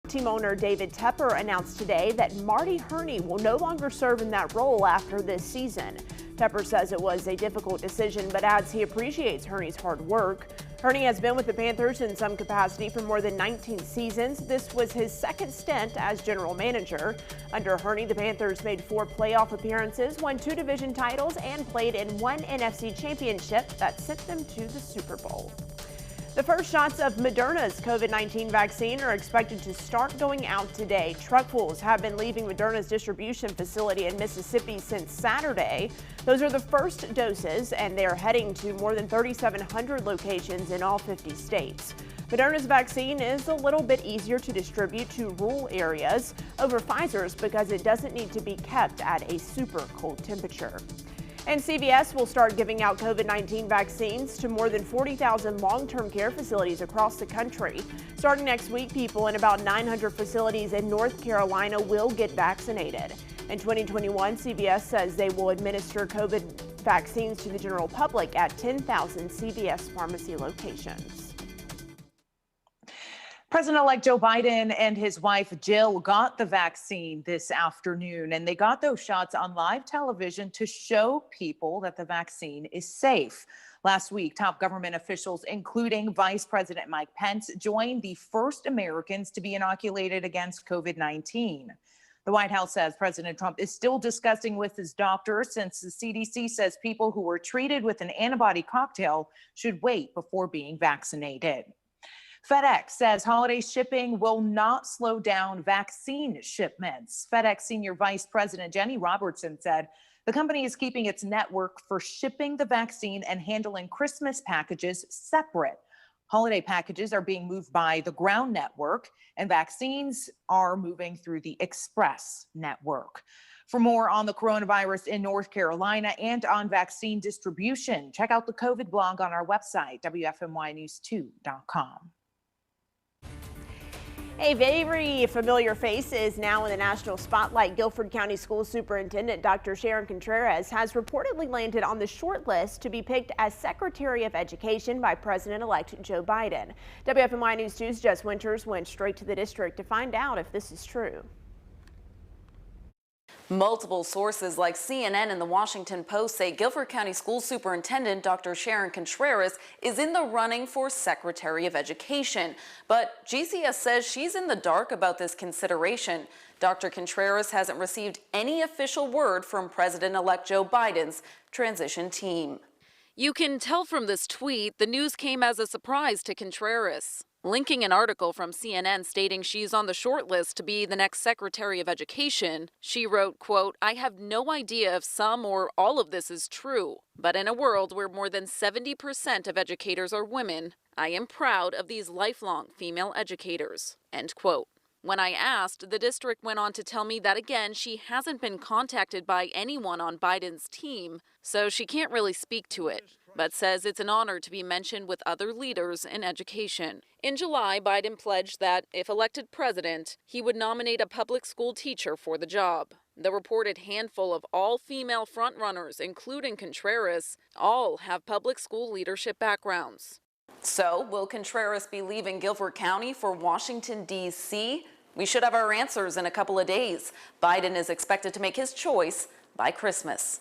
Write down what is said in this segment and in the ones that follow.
Team owner David Tepper announced today that Marty Herney will no longer serve in that role after this season. Tepper says it was a difficult decision, but adds he appreciates Herney's hard work. Herney has been with the Panthers in some capacity for more than 19 seasons. This was his second stint as general manager. Under Herney, the Panthers made 4 playoff appearances, won 2 division titles, and played in 1 NFC championship that sent them to the Super Bowl. The first shots of Moderna's COVID-19 vaccine are expected to start going out today. Truckfuls have been leaving Moderna's distribution facility in Mississippi since Saturday. Those are the first doses, and they are heading to more than 3,700 locations in all 50 states. Moderna's vaccine is a little bit easier to distribute to rural areas over Pfizer's because it doesn't need to be kept at a super cold temperature. And CVS will start giving out COVID-19 vaccines to more than 40,000 long-term care facilities across the country. Starting next week, people in about 900 facilities in North Carolina will get vaccinated. In 2021, CVS says they will administer COVID vaccines to the general public at 10,000 CVS pharmacy locations. President-elect Joe Biden and his wife Jill got the vaccine this afternoon, and they got those shots on live television to show people that the vaccine is safe. Last week, top government officials, including Vice President Mike Pence, joined the first Americans to be inoculated against COVID-19. The White House says President Trump is still discussing with his doctor, since the CDC says people who were treated with an antibody cocktail should wait before being vaccinated. FedEx says holiday shipping will not slow down vaccine shipments. FedEx Senior Vice President Jenny Robertson said the company is keeping its network for shipping the vaccine and handling Christmas packages separate. Holiday packages are being moved by the ground network, and vaccines are moving through the express network. For more on the coronavirus in North Carolina and on vaccine distribution, check out the COVID blog on our website, WFMYnews2.com. A very familiar face is now in the national spotlight. Guilford County School Superintendent Dr. Sharon Contreras has reportedly landed on the short list to be picked as Secretary of Education by President-elect Joe Biden. WFMY News 2's Jess Winters went straight to the district to find out if this is true. Multiple sources like CNN and the Washington Post say Guilford County School Superintendent Dr. Sharon Contreras is in the running for Secretary of Education. But GCS says she's in the dark about this consideration. Dr. Contreras hasn't received any official word from President-elect Joe Biden's transition team. You can tell from this tweet the news came as a surprise to Contreras. Linking an article from CNN stating she's on the short list to be the next Secretary of Education, she wrote, quote, "I have no idea if some or all of this is true, but in a world where more than 70% of educators are women, I am proud of these lifelong female educators," end quote. When I asked, the district went on to tell me that, again, she hasn't been contacted by anyone on Biden's team, so she can't really speak to it, but says it's an honor to be mentioned with other leaders in education. In July, Biden pledged that, if elected president, he would nominate a public school teacher for the job. The reported handful of all-female frontrunners, including Contreras, all have public school leadership backgrounds. So, will Contreras be leaving Guilford County for Washington, D.C.? We should have our answers in a couple of days. Biden is expected to make his choice by Christmas.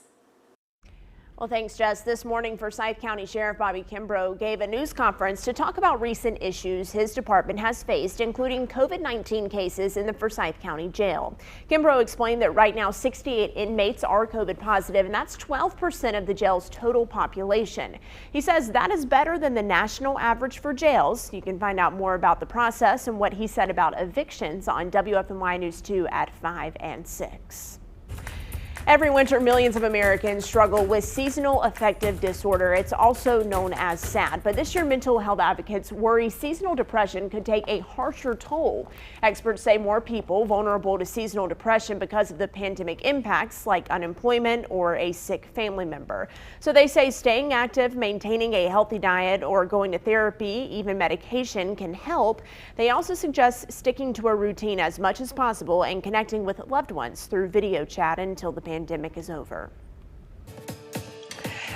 Well, thanks, Jess. This morning, Forsyth County Sheriff Bobby Kimbrough gave a news conference to talk about recent issues his department has faced, including COVID-19 cases in the Forsyth County Jail. Kimbrough explained that right now 68 inmates are COVID positive, and that's 12% of the jail's total population. He says that is better than the national average for jails. You can find out more about the process and what he said about evictions on WFMY News 2 at 5 and 6. Every winter, millions of Americans struggle with seasonal affective disorder. It's also known as SAD. But this year, mental health advocates worry seasonal depression could take a harsher toll. Experts say more people vulnerable to seasonal depression because of the pandemic impacts, like unemployment or a sick family member. So they say staying active, maintaining a healthy diet, or going to therapy, even medication, can help. They also suggest sticking to a routine as much as possible and connecting with loved ones through video chat until the pandemic is over.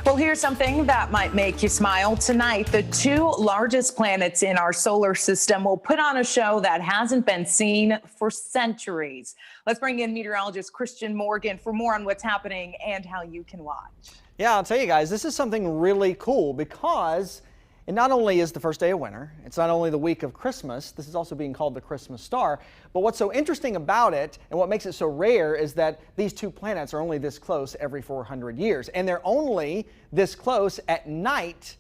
Well, here's something that might make you smile. Tonight, the two largest planets in our solar system will put on a show that hasn't been seen for centuries. Let's bring in meteorologist Christian Morgan for more on what's happening and how you can watch. Yeah, I'll tell you guys, this is something really cool because it not only is the first day of winter, it's not only the week of Christmas, this is also being called the Christmas star, but what's so interesting about it and what makes it so rare is that these two planets are only this close every 400 years, and they're only this close at night.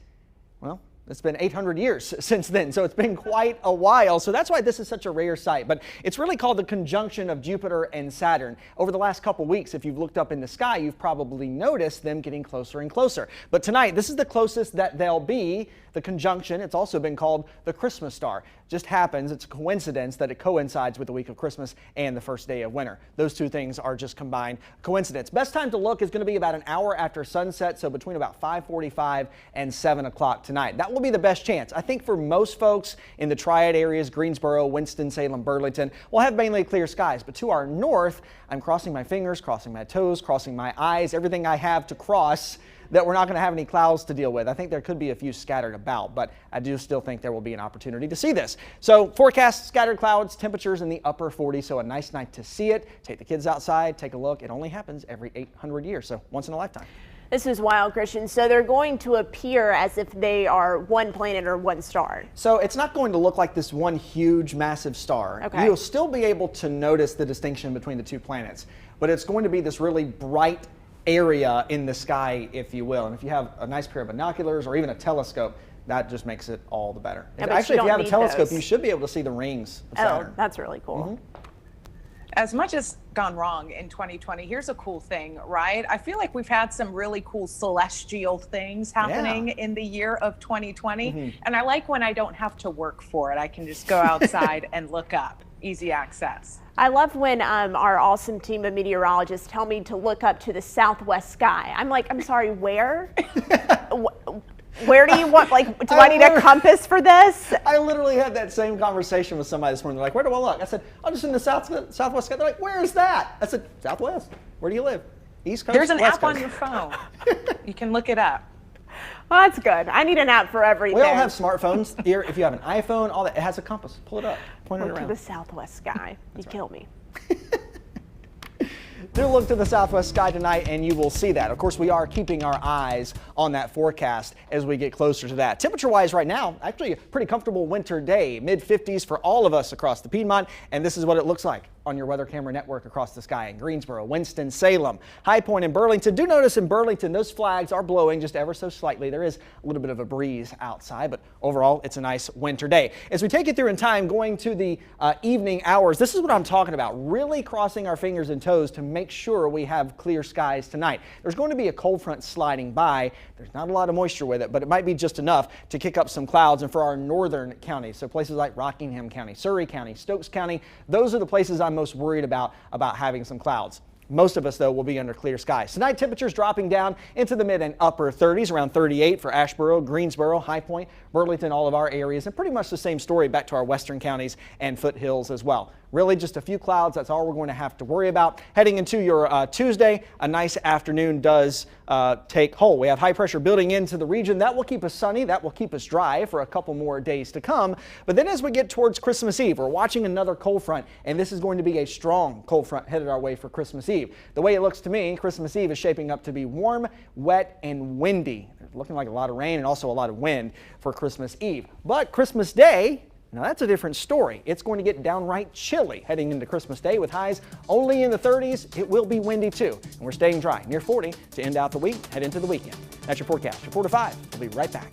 Well, it's been 800 years since then, so it's been quite a while. So that's why this is such a rare sight. But it's really called the conjunction of Jupiter and Saturn. Over the last couple weeks, if you've looked up in the sky, you've probably noticed them getting closer and closer. But tonight, this is the closest that they'll be. The conjunction, it's also been called the Christmas star. Just happens, it's a coincidence that it coincides with the week of Christmas and the first day of winter. Those two things are just combined coincidence. Best time to look is going to be about an hour after sunset, so between about 5:45 and 7 o'clock tonight. That will be the best chance. I think for most folks in the Triad areas, Greensboro, Winston-Salem, Burlington, we'll have mainly clear skies. But to our north, I'm crossing my fingers, crossing my toes, crossing my eyes, everything I have to cross, that we're not going to have any clouds to deal with. I think there could be a few scattered about, but I do still think there will be an opportunity to see this. So forecast scattered clouds, temperatures in the upper 40s, so a nice night to see it. Take the kids outside, take a look. It only happens every 800 years, so once in a lifetime. This is wild, Christian. So they're going to appear as if they are one planet or one star. So it's not going to look like this one huge, massive star. Okay. You'll still be able to notice the distinction between the two planets, but it's going to be this really bright area in the sky, if you will. And if you have a nice pair of binoculars or even a telescope, that just makes it all the better. Yeah, actually, if you have a telescope, those. You should be able to see the rings of Saturn. Oh, that's really cool. Mm-hmm. As much as gone wrong in 2020, here's a cool thing, right? I feel like we've had some really cool celestial things happening in the year of 2020. And I like when I don't have to work for it. I can just go outside and look up. Easy access. I love when our awesome team of meteorologists tell me to look up to the southwest sky. I'm like, I'm sorry, where? Where do you want, like, do I need a compass for this? I literally had that same conversation with somebody this morning. They're like, where do I look? I said, I'm just in the southwest sky. They're like, where is that? I said, southwest. Where do you live? East Coast? There's an West app Coast? on your phone. You can look it up. Well, that's good. I need an app for everything. We all have smartphones here. If you have an iPhone, all that, it has a compass. Pull it up, point it Look to around. the southwest sky. You kill me. Do look to the southwest sky tonight and you will see that. Of course, we are keeping our eyes on that forecast as we get closer to that. Temperature-wise right now, actually a pretty comfortable winter day. Mid-50s for all of us across the Piedmont, and this is what it looks like on your weather camera network across the sky in Greensboro, Winston-Salem, High Point, and Burlington. Do notice in Burlington, those flags are blowing just ever so slightly. There is a little bit of a breeze outside, but overall, it's a nice winter day. As we take you through in time, going to the evening hours, this is what I'm talking about, really crossing our fingers and toes to make sure we have clear skies tonight. There's going to be a cold front sliding by. There's not a lot of moisture with it, but it might be just enough to kick up some clouds. And for our northern counties, so places like Rockingham County, Surrey County, Stokes County, those are the places I'm most worried about having some clouds. Most of us, though, will be under clear skies. Tonight, temperatures dropping down into the mid and upper 30s, around 38 for Asheboro, Greensboro, High Point, Burlington, all of our areas, and pretty much the same story back to our western counties and foothills as well. Really just a few clouds, that's all we're going to have to worry about. Heading into your Tuesday, a nice afternoon does take hold. We have high pressure building into the region. That will keep us sunny, that will keep us dry for a couple more days to come. But then as we get towards Christmas Eve, we're watching another cold front, and this is going to be a strong cold front headed our way for Christmas Eve. The way it looks to me, Christmas Eve is shaping up to be warm, wet, and windy. It's looking like a lot of rain and also a lot of wind for Christmas Eve. But Christmas Day, now that's a different story. It's going to get downright chilly heading into Christmas Day with highs only in the 30s. It will be windy too, and we're staying dry, near 40 to end out the week, head into the weekend. That's your forecast. Your 4 to 5. We'll be right back.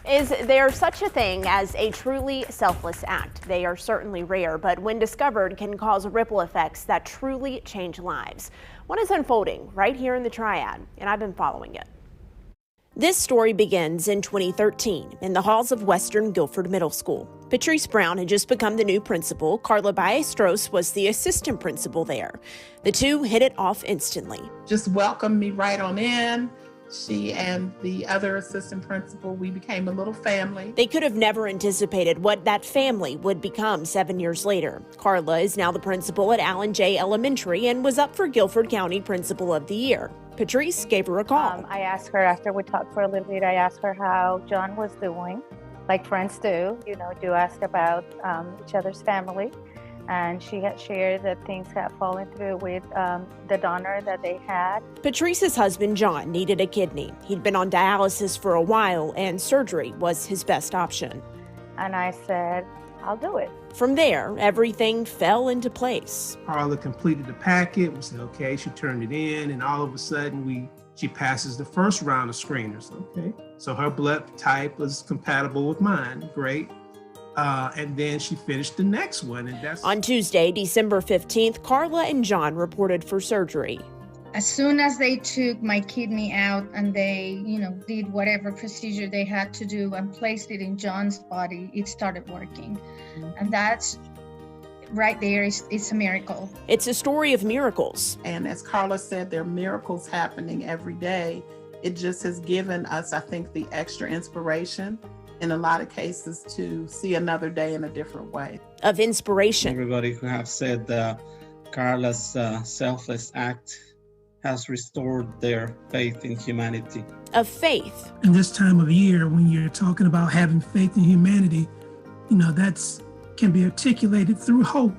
Is there such a thing as a truly selfless act? They are certainly rare, but when discovered can cause ripple effects that truly change lives. One is unfolding right here in the Triad, and I've been following it. This story begins in 2013 in the halls of Western Guilford Middle School. Patrice Brown had just become the new principal. Carla Ballesteros was the assistant principal there. The two hit it off instantly. Just welcomed me right on in. She and the other assistant principal, we became a little family. They could have never anticipated what that family would become 7 years later. Carla is now the principal at Allen J. Elementary and was up for Guilford County Principal of the Year. Patrice gave her a call. I asked her after we talked for a little bit, I asked her how John was doing, like friends do, do ask about each other's family. And she had shared that things had fallen through with the donor that they had. Patrice's husband, John, needed a kidney. He'd been on dialysis for a while, and surgery was his best option. And I said, I'll do it. From there, everything fell into place. Carla completed the packet. We said, okay, she turned it in, and all of a sudden she passes the first round of screeners. Okay, so her blood type was compatible with mine. Great. And then she finished the next one. And that's on Tuesday, December 15th, Carla and John reported for surgery. As soon as they took my kidney out and they, did whatever procedure they had to do and placed it in John's body, it started working. And that's right there, it's a miracle. It's a story of miracles. And as Carla said, there are miracles happening every day. It just has given us, I think, the extra inspiration in a lot of cases to see another day in a different way. Of inspiration. Everybody who have said Carla's selfless act has restored their faith in humanity. Of faith. In this time of year, when you're talking about having faith in humanity, that's can be articulated through hope.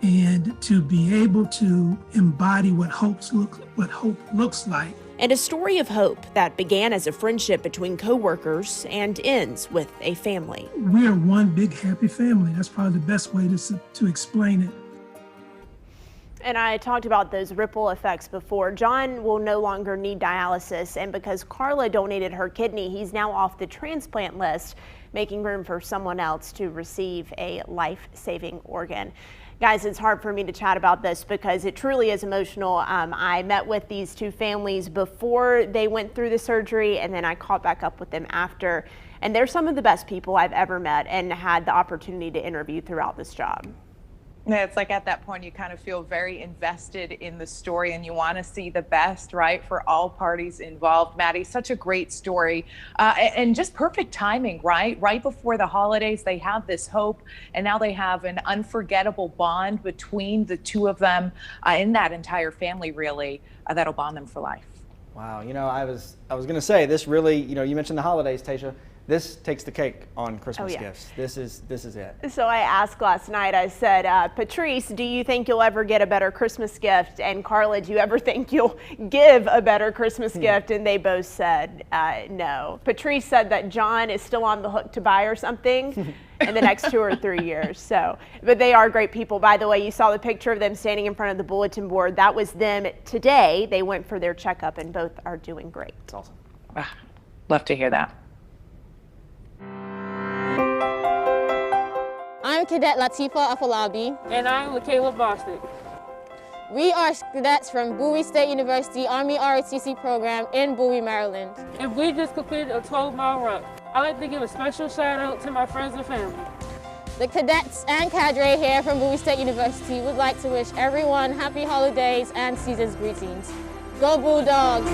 And to be able to embody what hope looks like. And a story of hope that began as a friendship between co-workers and ends with a family. We are one big happy family. That's probably the best way to explain it. And I talked about those ripple effects before. John will no longer need dialysis, and because Carla donated her kidney, he's now off the transplant list, making room for someone else to receive a life-saving organ. Guys, it's hard for me to chat about this because it truly is emotional. I met with these two families before they went through the surgery, and then I caught back up with them after. And they're some of the best people I've ever met and had the opportunity to interview throughout this job. Yeah, it's like at that point you kind of feel very invested in the story and you want to see the best, right, for all parties involved. Maddie, such a great story and just perfect timing, right? Right before the holidays, they have this hope, and now they have an unforgettable bond between the two of them in that entire family, really, that'll bond them for life. Wow, I was going to say this really, you mentioned the holidays, Tasha. This takes the cake on Christmas gifts. This is it. So I asked last night, I said, Patrice, do you think you'll ever get a better Christmas gift? And Carla, do you ever think you'll give a better Christmas gift? And they both said no. Patrice said that John is still on the hook to buy her something in the next 2 or 3 years. But they are great people. By the way, you saw the picture of them standing in front of the bulletin board. That was them today. They went for their checkup and both are doing great. It's awesome. Love to hear that. I'm Cadet Latifa Afalabi. And I'm Michaela Bostic. We are cadets from Bowie State University Army ROTC program in Bowie, Maryland. And we just completed a 12-mile run. I'd like to give a special shout out to my friends and family. The cadets and cadre here from Bowie State University would like to wish everyone happy holidays and season's greetings. Go Bulldogs!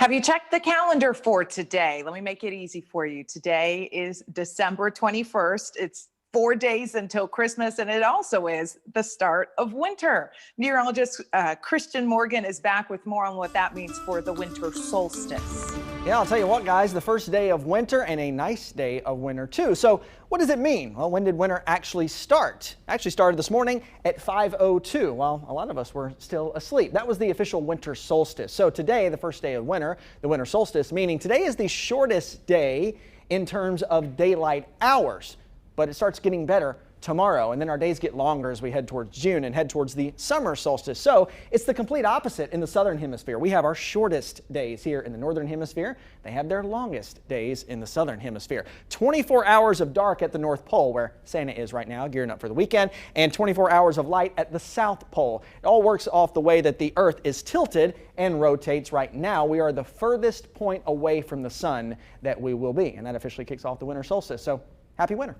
Have you checked the calendar for today? Let me make it easy for you. Today is December 21st. It's 4 days until Christmas, and it also is the start of winter. Meteorologist Christian Morgan is back with more on what that means for the winter solstice. Yeah, I'll tell you what, guys, the first day of winter and a nice day of winter, too. So what does it mean? Well, when did winter actually start? Actually started this morning at 5:02. Well, a lot of us were still asleep. That was the official winter solstice. So today, the first day of winter, the winter solstice, meaning today is the shortest day in terms of daylight hours. But it starts getting better tomorrow, and then our days get longer as we head towards June and head towards the summer solstice. So it's the complete opposite in the southern hemisphere. We have our shortest days here in the northern hemisphere. They have their longest days in the southern hemisphere. 24 hours of dark at the North Pole, where Santa is right now, gearing up for the weekend, and 24 hours of light at the South Pole. It all works off the way that the Earth is tilted and rotates right now. We are the furthest point away from the sun that we will be, and that officially kicks off the winter solstice. So happy winter.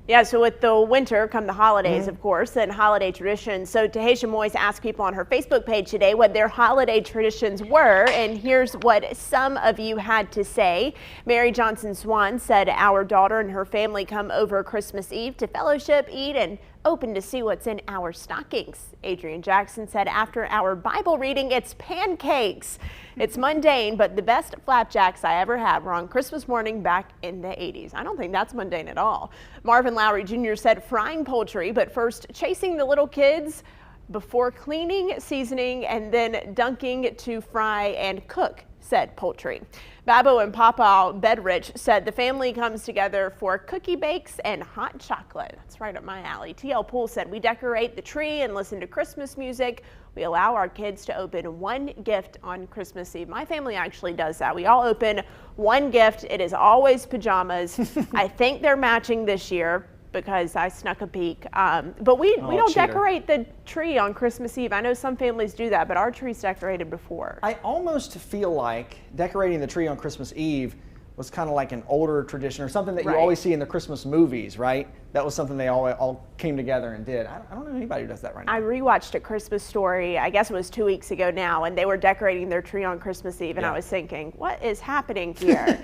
Yeah, so with the winter come the holidays, of course, and holiday traditions. So Tahisha Moyes asked people on her Facebook page today what their holiday traditions were, and here's what some of you had to say. Mary Johnson Swan said our daughter and her family come over Christmas Eve to fellowship, eat, and open to see what's in our stockings. Adrian Jackson said after our Bible reading, it's pancakes. It's mundane, but the best flapjacks I ever had were on Christmas morning back in the 80s. I don't think that's mundane at all. Marvin Lowry Jr. said frying poultry, but first chasing the little kids before cleaning, seasoning, and then dunking to fry and cook said poultry. Babo and Papa Bedrich said the family comes together for cookie bakes and hot chocolate. That's right up my alley. TL Poole said we decorate the tree and listen to Christmas music. We allow our kids to open one gift on Christmas Eve. My family actually does that. We all open one gift. It is always pajamas. I think they're matching this year because I snuck a peek. But we don't decorate the tree on Christmas Eve. I know some families do that, but our tree's decorated before. I almost feel like decorating the tree on Christmas Eve was kind of like an older tradition or something that you always see in the Christmas movies, right? That was something they all came together and did. I don't know anybody who does that right now. I rewatched A Christmas Story, I guess it was 2 weeks ago now, and they were decorating their tree on Christmas Eve, and I was thinking, what is happening here?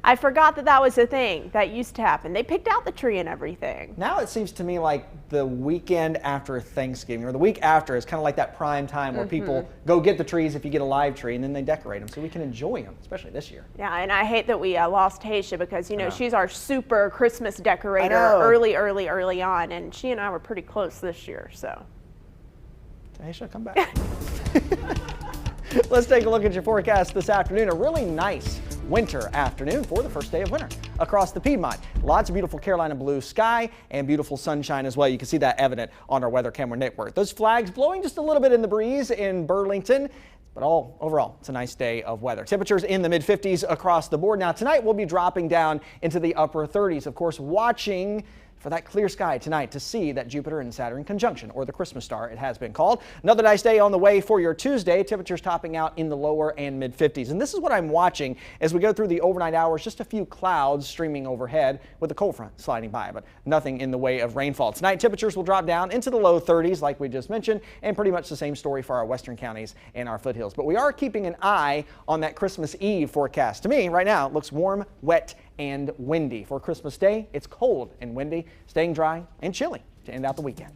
I forgot that that was a thing that used to happen. They picked out the tree and everything. Now it seems to me like the weekend after Thanksgiving or the week after is kind of like that prime time where people go get the trees if you get a live tree and then they decorate them so we can enjoy them, especially this year. Yeah, and I hate that we lost Taisha because, you know, she's our super Christmas decorator early on, and she and I were pretty close this year, so. Taisha, come back. Let's take a look at your forecast this afternoon. A really nice winter afternoon for the first day of winter across the Piedmont. Lots of beautiful Carolina blue sky and beautiful sunshine as well. You can see that evident on our weather camera network. Those flags blowing just a little bit in the breeze in Burlington. But overall, it's a nice day of weather. Temperatures in the mid-50s across the board. Now tonight we'll be dropping down into the upper 30s. Of course, watching for that clear sky tonight to see that Jupiter and Saturn conjunction, or the Christmas star it has been called. Another nice day on the way for your Tuesday. Temperatures topping out in the lower and mid-50s. And this is what I'm watching as we go through the overnight hours. Just a few clouds streaming overhead with a cold front sliding by, but nothing in the way of rainfall. Tonight temperatures will drop down into the low 30s like we just mentioned, and pretty much the same story for our western counties and our foothills. But we are keeping an eye on that Christmas Eve forecast. To me, right now, it looks warm, wet, and windy. For Christmas Day, it's cold and windy, staying dry and chilly to end out the weekend.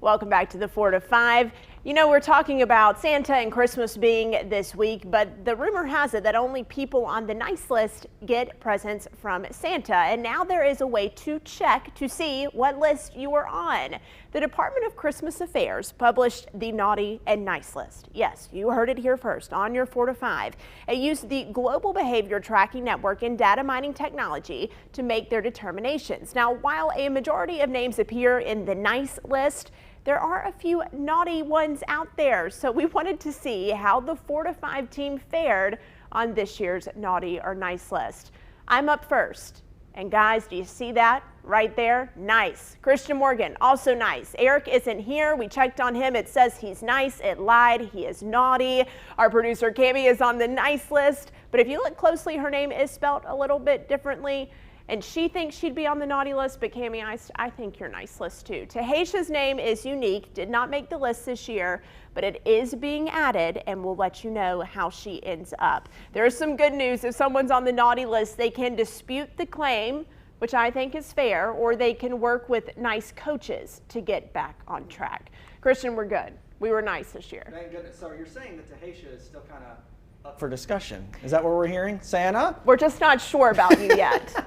Welcome back to the 4 to 5. You know, we're talking about Santa and Christmas being this week, but the rumor has it that only people on the nice list get presents from Santa. And now there is a way to check to see what list you are on. The Department of Christmas Affairs published the naughty and nice list. Yes, you heard it here first on your 4 to 5. It used the Global Behavior Tracking Network and data mining technology to make their determinations. Now, while a majority of names appear in the nice list, there are a few naughty ones out there, so we wanted to see how the 4 to 5 team fared on this year's naughty or nice list. I'm up first, and guys, do you see that right there? Nice. Christian Morgan, also nice. Eric isn't here. We checked on him. It says he's nice. It lied. He is naughty. Our producer Cami is on the nice list, but if you look closely, her name is spelled a little bit differently. And she thinks she'd be on the naughty list, but Cami, I think you're nice list too. Tahisha's name is unique, did not make the list this year, but it is being added, and we'll let you know how she ends up. There's some good news. If someone's on the naughty list, they can dispute the claim, which I think is fair, or they can work with nice coaches to get back on track. Christian, we're good. We were nice this year. Thank goodness. So you're saying that Tahisha is still kind of up for discussion. Is that what we're hearing, Santa? We're just not sure about you yet.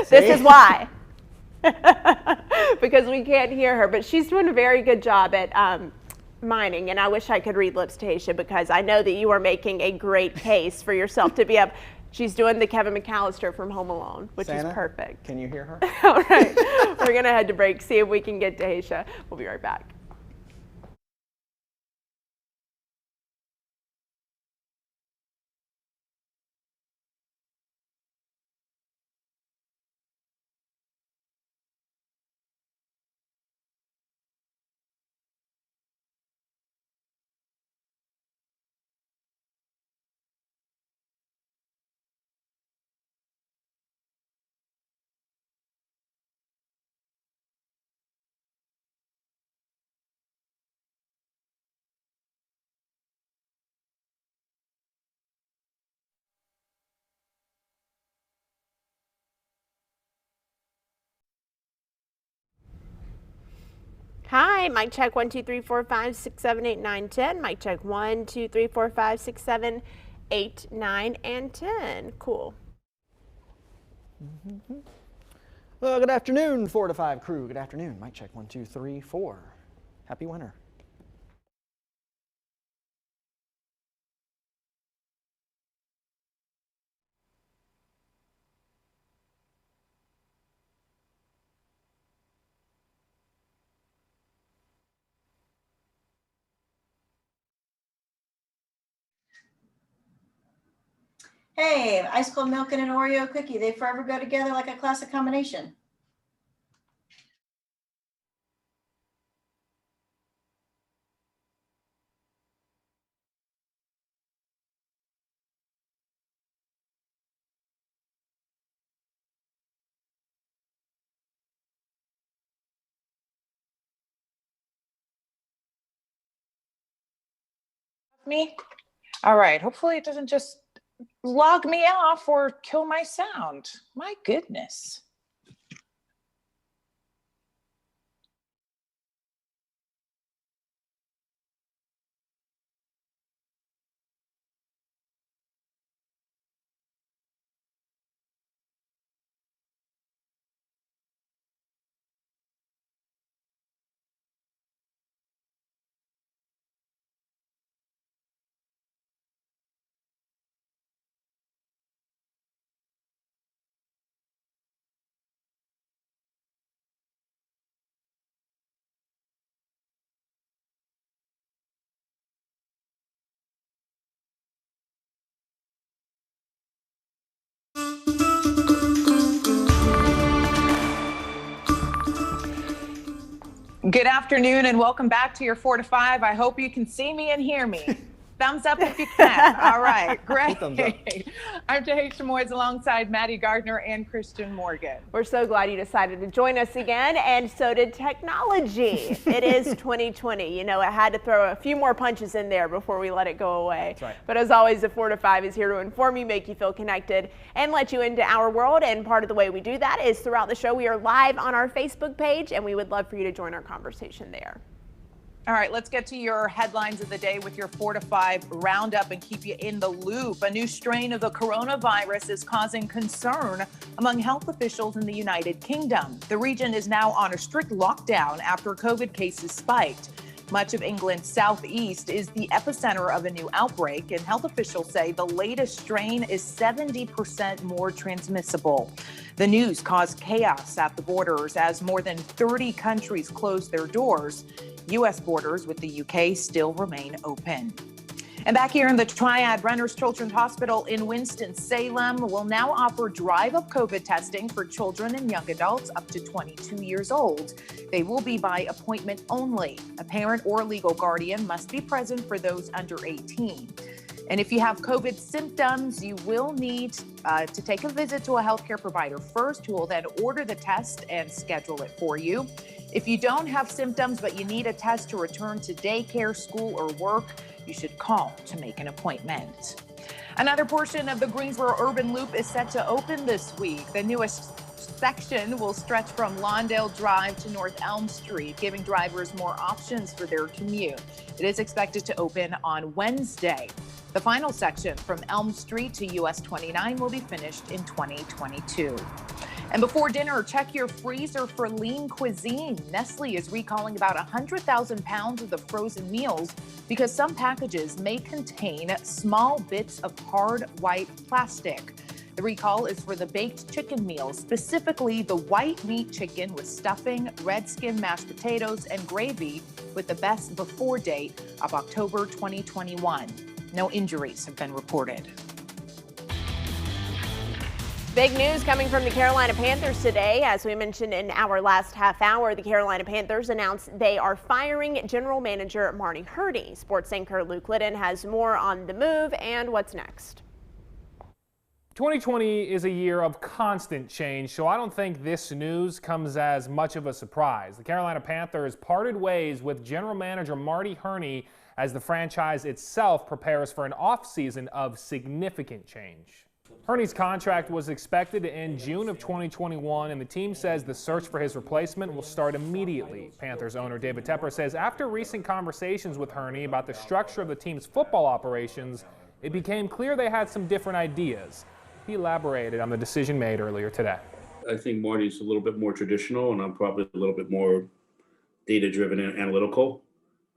This is why. Because we can't hear her, but she's doing a very good job at mining, and I wish I could read lips, Tahisha, because I know that you are making a great case for yourself to be up. She's doing the Kevin McAllister from Home Alone, which Santa, is perfect. Can you hear her? All right, we're gonna head to break, see if we can get Tahisha. We'll be right back. Hi, mic check 1 2 3 4 5 6 7 8 9 10. Mic check 1 2 3 4 5 6 7 8 9 and 10. Cool. Well, good afternoon, 4 to 5 crew. Good afternoon. Mic check 1 2 3 4. Happy winter. Hey, ice cold milk and an Oreo cookie. They forever go together like a classic combination. Me? All right, hopefully it doesn't just log me off or kill my sound. My goodness. Good afternoon and welcome back to your 4 to 5. I hope you can see me and hear me. Thumbs up if you can. All right, great. Thumbs up. I'm Tahisha Moyes alongside Maddie Gardner and Christian Morgan. We're so glad you decided to join us again, and so did technology. It is 2020. You know, it had to throw a few more punches in there before we let it go away. That's right. But as always, the 4 to 5 is here to inform you, make you feel connected, and let you into our world. And part of the way we do that is throughout the show, we are live on our Facebook page, and we would love for you to join our conversation there. All right, let's get to your headlines of the day with your 4 to 5 roundup and keep you in the loop. A new strain of the coronavirus is causing concern among health officials in the United Kingdom. The region is now on a strict lockdown after COVID cases spiked. Much of England's southeast is the epicenter of a new outbreak, and health officials say the latest strain is 70% more transmissible. The news caused chaos at the borders as more than 30 countries closed their doors. U.S. borders with the UK still remain open. And back here in the Triad, Renner's Children's Hospital in Winston-Salem will now offer drive-up COVID testing for children and young adults up to 22 years old. They will be by appointment only. A parent or legal guardian must be present for those under 18. And if you have COVID symptoms, you will need to take a visit to a healthcare provider first, who will then order the test and schedule it for you. If you don't have symptoms, but you need a test to return to daycare, school, or work, you should call to make an appointment. Another portion of the Greensboro Urban Loop is set to open this week. The newest section will stretch from Lawndale Drive to North Elm Street, giving drivers more options for their commute. It is expected to open on Wednesday. The final section from Elm Street to US 29 will be finished in 2022. And before dinner, check your freezer for lean cuisine. Nestle is recalling about 100,000 pounds of the frozen meals because some packages may contain small bits of hard white plastic. The recall is for the baked chicken meals, specifically the white meat chicken with stuffing, red skin mashed potatoes, and gravy, with the best before date of October 2021. No injuries have been reported. Big news coming from the Carolina Panthers today. As we mentioned in our last half hour, the Carolina Panthers announced they are firing general manager Marty Hurney. Sports anchor Luke Liddon has more on the move and what's next. 2020 is a year of constant change, so I don't think this news comes as much of a surprise. The Carolina Panthers parted ways with general manager Marty Hurney as the franchise itself prepares for an offseason of significant change. Hurney's contract was expected to end June of 2021, and the team says the search for his replacement will start immediately. Panthers owner David Tepper says after recent conversations with Hurney about the structure of the team's football operations, it became clear they had some different ideas. He elaborated on the decision made earlier today. I think Marty's a little bit more traditional, and I'm probably a little bit more data-driven and analytical.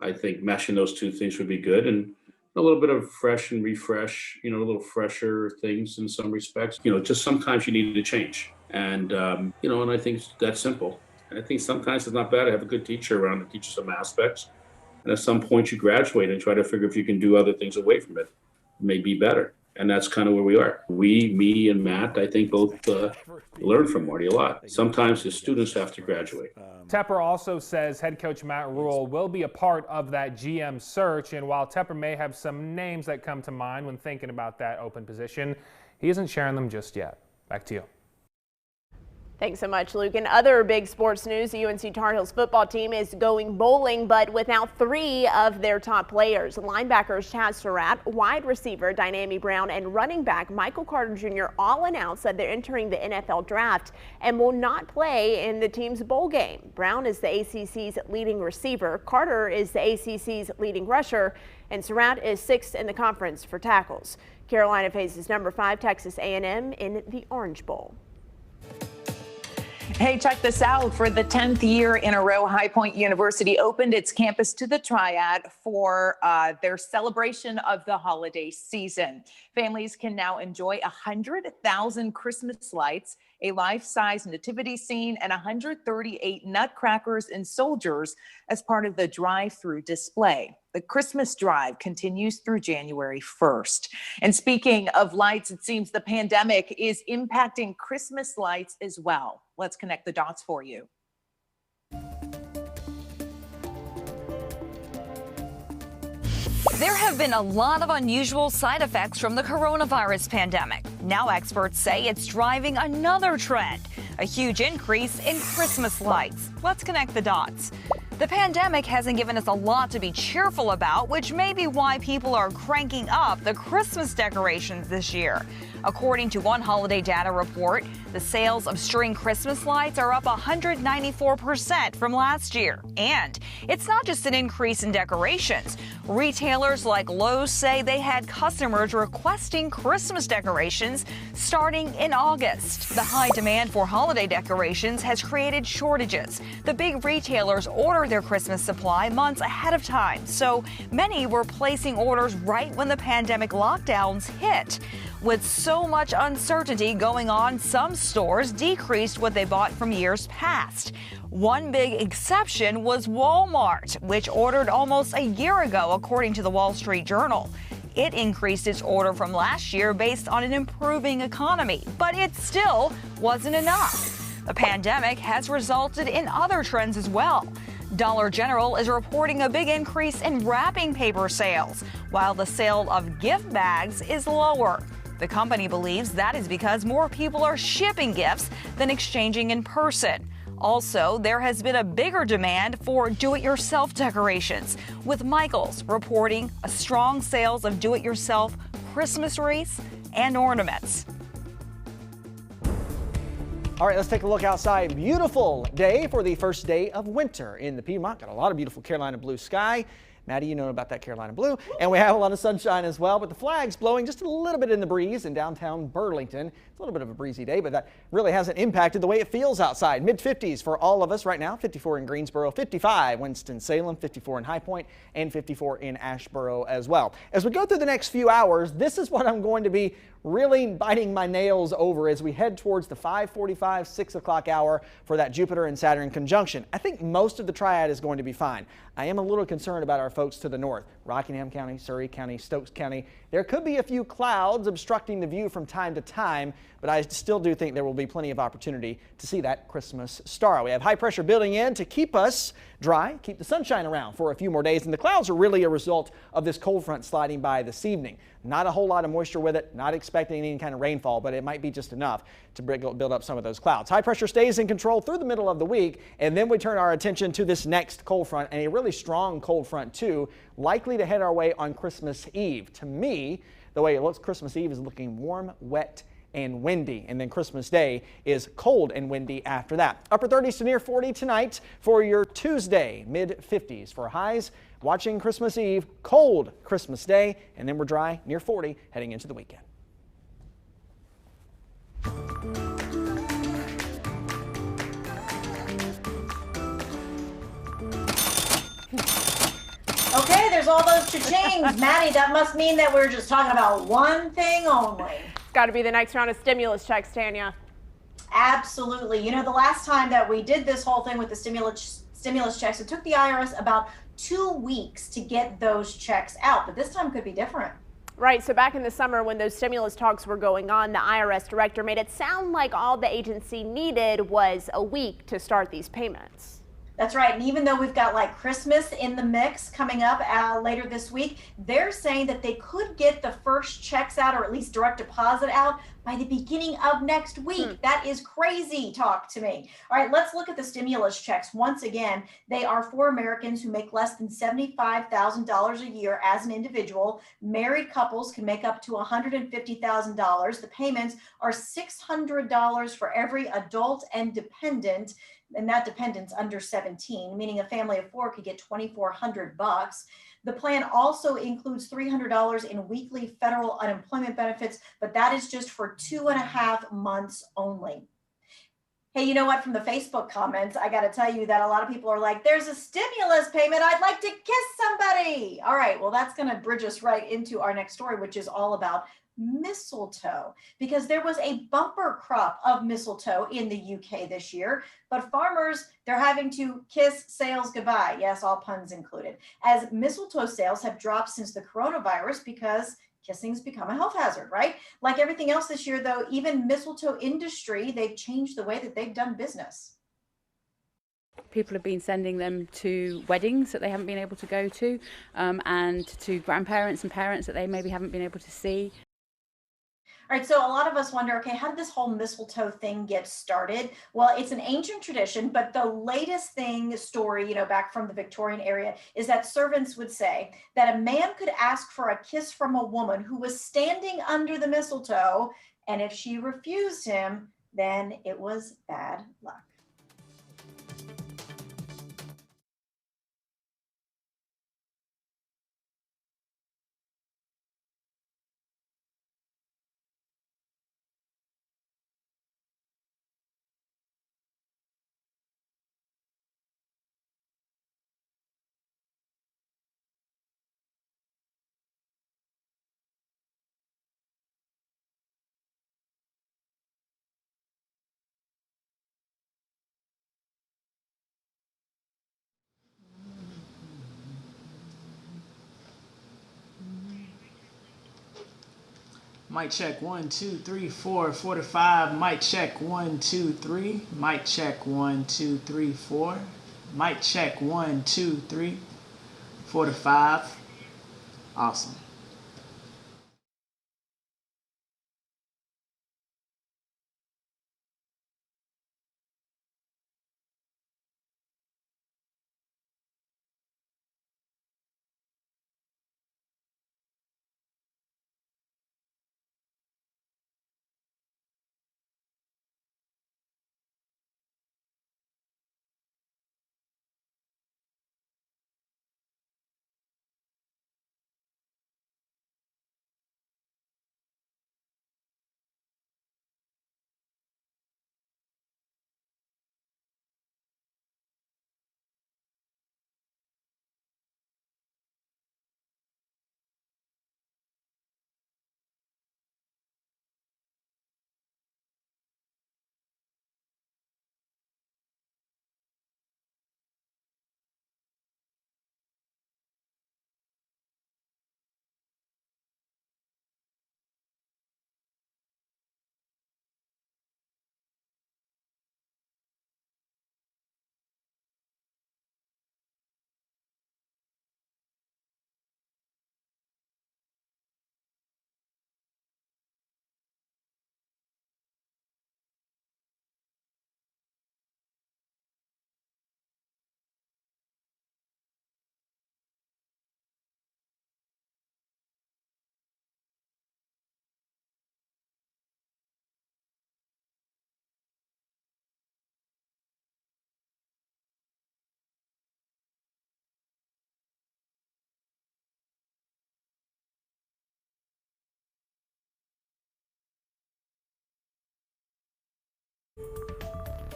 I think meshing those two things would be good, and a little bit of fresh and refresh, a little fresher things in some respects. Just sometimes you need to change. And, and I think that's simple. And I think sometimes it's not bad to have a good teacher around to teach you some aspects. And at some point you graduate and try to figure if you can do other things away from it. It may be better. And that's kind of where we are. Me and Matt, I think both learn from Marty a lot. Sometimes his students have to graduate. Tepper also says head coach Matt Rule will be a part of that GM search. And while Tepper may have some names that come to mind when thinking about that open position, he isn't sharing them just yet. Back to you. Thanks so much, Luke. In other big sports news, the UNC Tar Heels football team is going bowling, but without 3 of their top players. Linebackers Chaz Surratt, wide receiver Dynami Brown, and running back Michael Carter Jr. all announced that they're entering the NFL draft and will not play in the team's bowl game. Brown is the ACC's leading receiver, Carter is the ACC's leading rusher, and Surratt is 6th in the conference for tackles. Carolina faces number 5 Texas A&M in the Orange Bowl. Hey, check this out. For the 10th year in a row, High Point University opened its campus to the Triad for their celebration of the holiday season. Families can now enjoy 100,000 Christmas lights, a life-size nativity scene, and 138 nutcrackers and soldiers as part of the drive-through display. The Christmas drive continues through January 1st. And speaking of lights, it seems the pandemic is impacting Christmas lights as well. Let's connect the dots for you. There have been a lot of unusual side effects from the coronavirus pandemic. Now experts say it's driving another trend, a huge increase in Christmas lights. Let's connect the dots. The pandemic hasn't given us a lot to be cheerful about, which may be why people are cranking up the Christmas decorations this year. According to one holiday data report, the sales of string Christmas lights are up 194% from last year. And it's not just an increase in decorations. Retailers like Lowe's say they had customers requesting Christmas decorations starting in August. The high demand for holiday decorations has created shortages. The big retailers order their Christmas supply months ahead of time, so many were placing orders right when the pandemic lockdowns hit. With so much uncertainty going on, some stores decreased what they bought from years past. One big exception was Walmart, which ordered almost a year ago, according to the Wall Street Journal. It increased its order from last year based on an improving economy, but it still wasn't enough. The pandemic has resulted in other trends as well. Dollar General is reporting a big increase in wrapping paper sales, while the sale of gift bags is lower. The company believes that is because more people are shipping gifts than exchanging in person. Also, there has been a bigger demand for do-it-yourself decorations, with Michaels reporting a strong sales of do-it-yourself Christmas wreaths and ornaments. All right, let's take a look outside. Beautiful day for the first day of winter in the Piedmont. Got a lot of beautiful Carolina blue sky. Maddie, you know about that Carolina blue. And we have a lot of sunshine as well, but the flag's blowing just a little bit in the breeze in downtown Burlington. It's a little bit of a breezy day, but that really hasn't impacted the way it feels outside. Mid-50s for all of us right now. 54 in Greensboro, 55 Winston-Salem, 54 in High Point, and 54 in Asheboro as well. As we go through the next few hours, this is what I'm going to be really biting my nails over as we head towards the 5:45, 6 o'clock hour for that Jupiter and Saturn conjunction. I think most of the triad is going to be fine. I am a little concerned about our folks to the north. Rockingham County, Surrey County, Stokes County. There could be a few clouds obstructing the view from time to time, but I still do think there will be plenty of opportunity to see that Christmas star. We have high pressure building in to keep us dry, keep the sunshine around for a few more days, and the clouds are really a result of this cold front sliding by this evening. Not a whole lot of moisture with it, not expecting any kind of rainfall, but it might be just enough to build up some of those clouds. High pressure stays in control through the middle of the week, and then we turn our attention to this next cold front, and a really strong cold front too, likely to head our way on Christmas Eve. To me, the way it looks, Christmas Eve is looking warm, wet, and windy, and then Christmas Day is cold and windy after that. Upper 30s to near 40 tonight for your Tuesday, mid 50s for highs. Watching Christmas Eve, cold Christmas Day, and then we're dry near 40 heading into the weekend. Okay, there's all those cha-chings. Maddie, that must mean that we're just talking about one thing only. Got to be the next round of stimulus checks, Tanya. Absolutely. You know, the last time that we did this whole thing with the stimulus checks, it took the IRS about 2 weeks to get those checks out, but this time could be different. Right, so back in the summer when those stimulus talks were going on, the IRS director made it sound like all the agency needed was a week to start these payments. That's right. And even though we've got like Christmas in the mix coming up later this week, they're saying that they could get the first checks out, or at least direct deposit out, by the beginning of next week. That is crazy talk to me. All right, let's look at the stimulus checks. Once again, they are for Americans who make less than $75,000 a year as an individual. Married couples can make up to $150,000. The payments are $600 for every adult and dependent, and that dependent's under 17, meaning a family of 4 could get $2,400. The plan also includes $300 in weekly federal unemployment benefits, but that is just for 2.5 months only. Hey, you know what? From the Facebook comments, I got to tell you that a lot of people are like, there's a stimulus payment. I'd like to kiss somebody. All right, well, that's going to bridge us right into our next story, which is all about mistletoe, because there was a bumper crop of mistletoe in the UK this year, but farmers, they're having to kiss sales goodbye. Yes, all puns included, as mistletoe sales have dropped since the coronavirus because kissing's become a health hazard, right? Like everything else this year, though, even mistletoe industry, they've changed the way that they've done business. people have been sending them to weddings that they haven't been able to go to, and to grandparents and parents that they maybe haven't been able to see. All right, so a lot of us wonder, okay, how did this whole mistletoe thing get started? Well, it's an ancient tradition, but the latest story, back from the Victorian area, is that servants would say that a man could ask for a kiss from a woman who was standing under the mistletoe, and if she refused him, then it was bad luck. Mic check 1 2 3 4 4 to 5. Mic check 1 2 3. Mic check 1 2 3 4. Mic check 1 2 3 4 to 5. Awesome.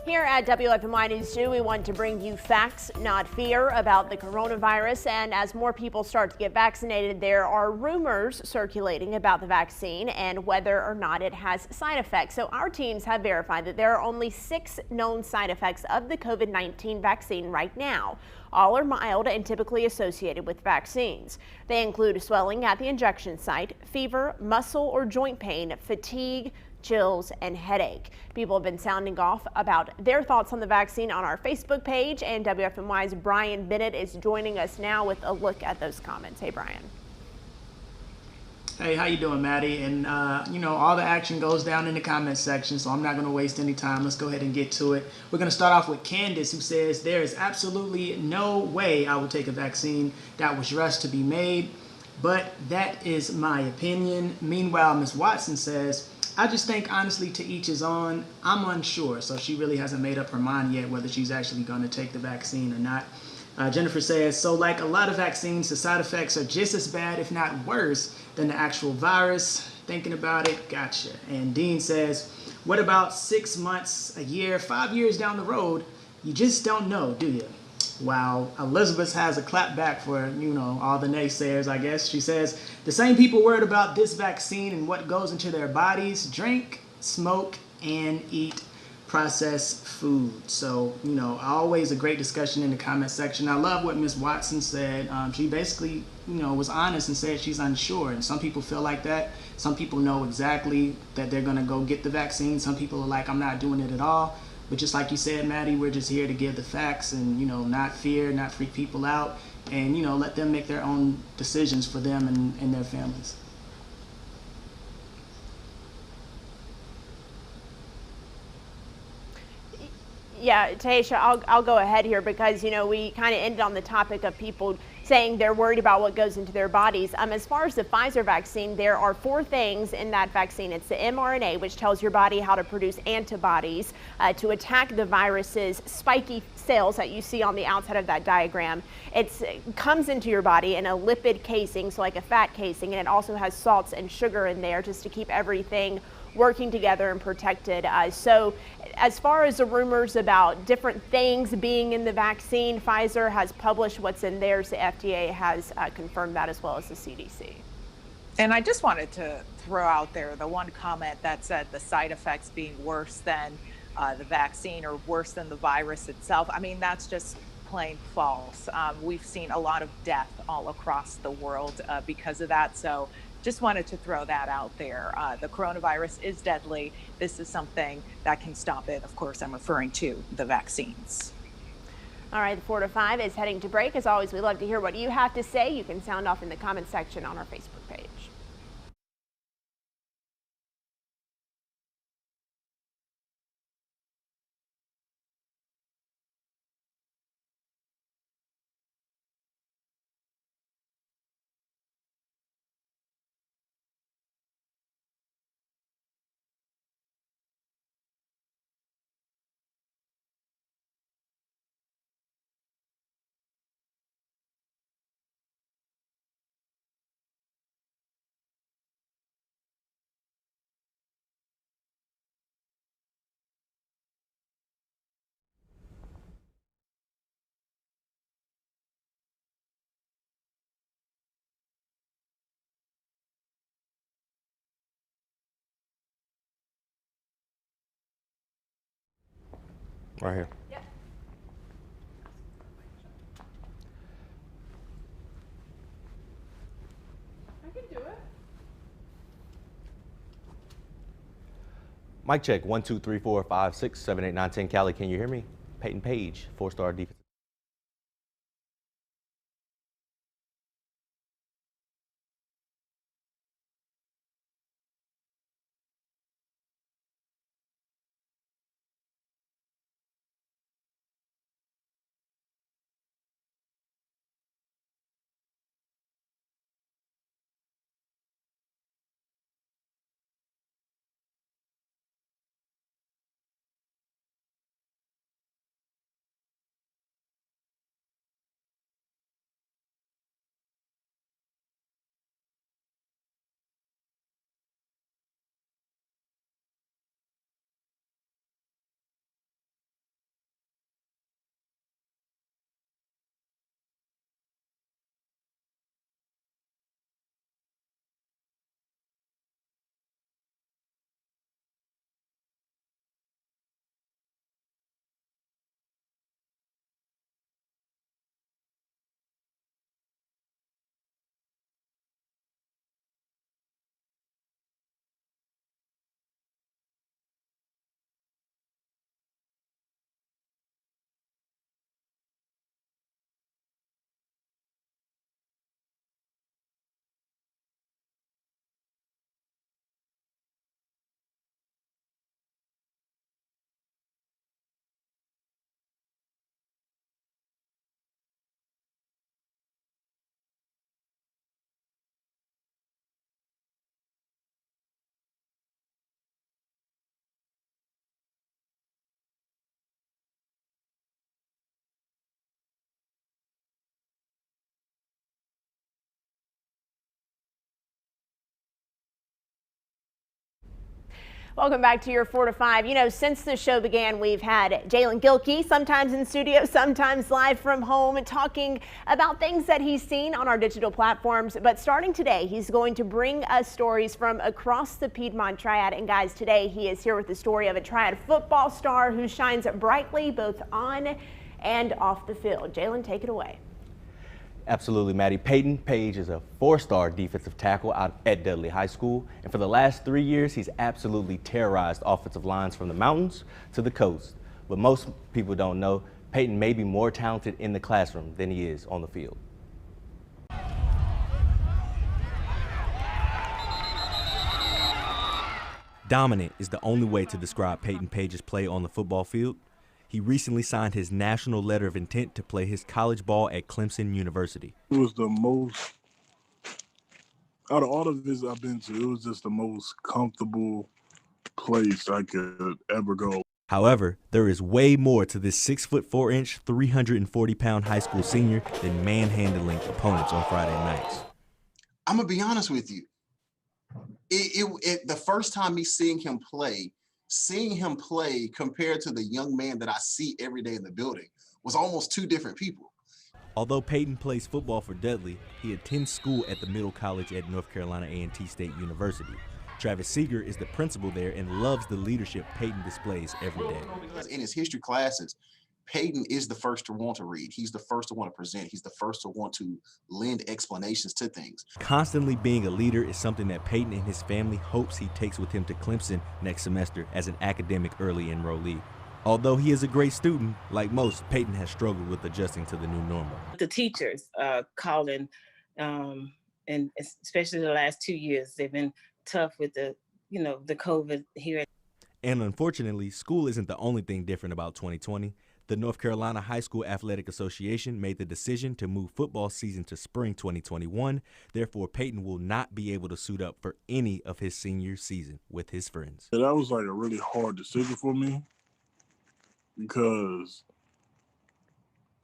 Here at WFMY News 2, we want to bring you facts, not fear, about the coronavirus. And as more people start to get vaccinated, there are rumors circulating about the vaccine and whether or not it has side effects. So our teams have verified that there are only 6 known side effects of the COVID-19 vaccine right now. All are mild and typically associated with vaccines. They include swelling at the injection site, fever, muscle or joint pain, fatigue, chills, and headache. People have been sounding off about their thoughts on the vaccine on our Facebook page, and WFMY's Brian Bennett is joining us now with a look at those comments. Hey, Brian. Hey, how you doing, Maddie? And all the action goes down in the comment section, so I'm not going to waste any time. Let's go ahead and get to it. We're going to start off with Candace, who says, there is absolutely no way I will take a vaccine that was rushed to be made, but that is my opinion. Meanwhile, Ms. Watson says, I just think, honestly, to each his own. I'm unsure, so she really hasn't made up her mind yet whether she's actually going to take the vaccine or not. Jennifer says, so like a lot of vaccines, the side effects are just as bad, if not worse, than the actual virus. Thinking about it, gotcha. And Dean says, what about 6 months, a year, 5 years down the road? You just don't know, do you? Wow. Elizabeth has a clap back for, all the naysayers, I guess. She says, the same people worried about this vaccine and what goes into their bodies drink, smoke, and eat processed food. So, always a great discussion in the comment section. I love what Ms. Watson said. She basically, was honest and said she's unsure. And some people feel like that. Some people know exactly that they're going to go get the vaccine. Some people are like, I'm not doing it at all. But just like you said, Maddie, we're just here to give the facts and, you know, not fear, not freak people out, and, you know, let them make their own decisions for them and their families. Yeah, Taisha, I'll go ahead here because, you know, we kind of ended on the topic of people saying they're worried about what goes into their bodies. As far as the Pfizer vaccine, there are 4 things in that vaccine. It's the mRNA, which tells your body how to produce antibodies to attack the virus's spiky cells that you see on the outside of that diagram. It comes into your body in a lipid casing, so like a fat casing, and it also has salts and sugar in there just to keep everything working together and protected. So as far as the rumors about different things being in the vaccine, Pfizer has published what's in theirs. The FDA has confirmed that, as well as the CDC. And I just wanted to throw out there the one comment that said the side effects being worse than the vaccine or worse than the virus itself. I mean, that's just plain false. We've seen a lot of death all across the world because of that. So just wanted to throw that out there. The coronavirus is deadly. This is something that can stop it. Of course, I'm referring to the vaccines. All right, the 4 to 5 is heading to break. As always, we love to hear what you have to say. You can sound off in the comment section on our Facebook page. Right here. Yep. I can do it. Mic check, 1, 2, 3, 4, 5, 6, 7, 8, 9, 10. Callie, can you hear me? Peyton Page, 4-star defense. Welcome back to your 4 to 5. You know, since the show began, we've had Jalen Gilkey, sometimes in studio, sometimes live from home, talking about things that he's seen on our digital platforms. But starting today, he's going to bring us stories from across the Piedmont Triad. And guys, today he is here with the story of a Triad football star who shines brightly both on and off the field. Jalen, take it away. Absolutely, Maddie. Peyton Page is a 4-star defensive tackle out at Dudley High School. And for the last 3 years, he's absolutely terrorized offensive lines from the mountains to the coast. but most people don't know Peyton may be more talented in the classroom than he is on the field. Dominant is the only way to describe Peyton Page's play on the football field. He recently signed his national letter of intent to play his college ball at Clemson University. It was the most, out of all the visits I've been to, it was just the most comfortable place I could ever go. However, there is way more to this 6'4", 340-pound high school senior than manhandling opponents on Friday nights. I'm gonna be honest with you. The first time me seeing him play compared to the young man that I see every day in the building was almost two different people. Although Peyton plays football for Dudley, he attends school at the Middle College at North Carolina A&T State University. Travis Seeger is the principal there and loves the leadership Peyton displays every day. In his history classes, Peyton is the first to want to read. He's the first to want to present. He's the first to want to lend explanations to things. Constantly being a leader is something that Peyton and his family hopes he takes with him to Clemson next semester as an academic early enrollee. Although he is a great student, like most, Peyton has struggled with adjusting to the new normal. The teachers calling, and especially the last 2 years, they've been tough with the COVID here. And unfortunately, school isn't the only thing different about 2020. The North Carolina High School Athletic Association made the decision to move football season to spring 2021. Therefore, Peyton will not be able to suit up for any of his senior season with his friends. That was like a really hard decision for me because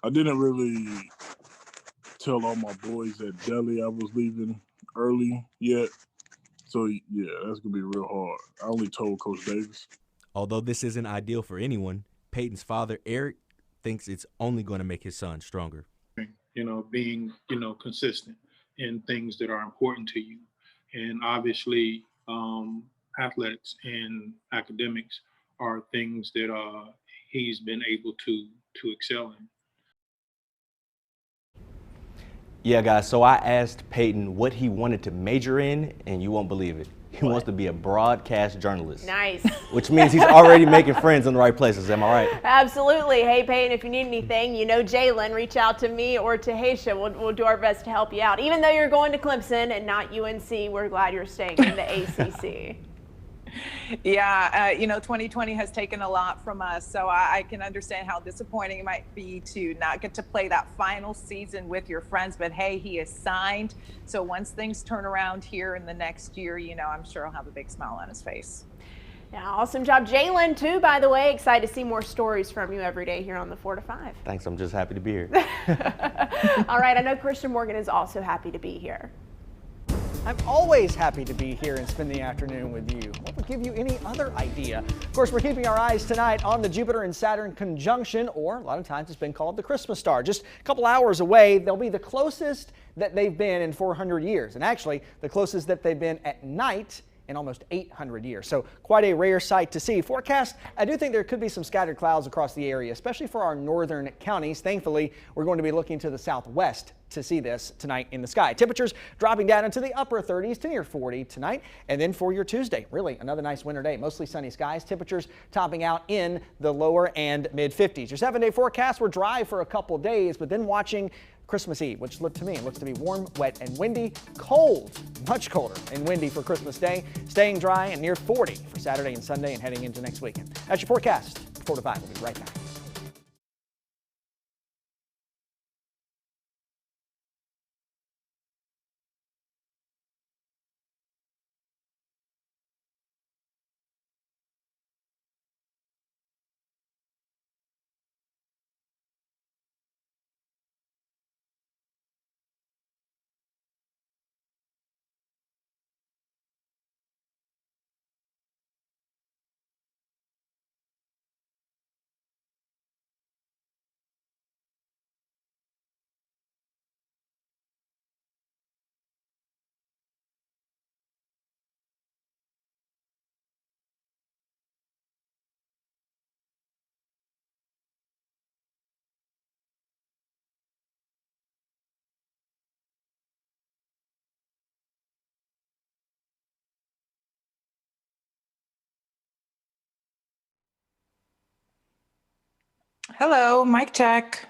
I didn't really tell all my boys at Delhi I was leaving early yet. So, yeah, that's going to be real hard. I only told Coach Davis. Although this isn't ideal for anyone, Peyton's father, Eric, thinks it's only going to make his son stronger. Being, consistent in things that are important to you. And obviously, athletics and academics are things that he's been able to excel in. Yeah, guys, so I asked Peyton what he wanted to major in, and you won't believe it. He wants to be a broadcast journalist. Nice. Which means he's already making friends in the right places. Am I right? Absolutely. Hey, Peyton, if you need anything, Jalen, reach out to me or to Haysha. We'll do our best to help you out. Even though you're going to Clemson and not UNC, we're glad you're staying in the ACC. Yeah, 2020 has taken a lot from us, so I can understand how disappointing it might be to not get to play that final season with your friends. But hey, he is signed, so once things turn around here in the next year, I'm sure he'll have a big smile on his face. Yeah, awesome job, Jalen, too, by the way. Excited to see more stories from you every day here on the 4 to 5. Thanks, I'm just happy to be here. All right, I know Christian Morgan is also happy to be here. I'm always happy to be here and spend the afternoon with you. What would give you any other idea? Of course, we're keeping our eyes tonight on the Jupiter and Saturn conjunction, or a lot of times it's been called the Christmas star. Just a couple hours away, they'll be the closest that they've been in 400 years, and actually the closest that they've been at night in almost 800 years. So quite a rare sight to see. Forecast, I do think there could be some scattered clouds across the area, especially for our northern counties. Thankfully, we're going to be looking to the southwest to see this tonight in the sky. Temperatures dropping down into the upper 30s to near 40 tonight. And then for your Tuesday, really another nice winter day. Mostly sunny skies. Temperatures topping out in the lower and mid 50s. Your 7-day forecast, we're dry for a couple days, but then watching Christmas Eve, which looks to be warm, wet, and windy. Cold, much colder and windy for Christmas Day. Staying dry and near 40 for Saturday and Sunday and heading into next weekend. That's your forecast. 4 to 5. We'll be right back. Hello, mic check.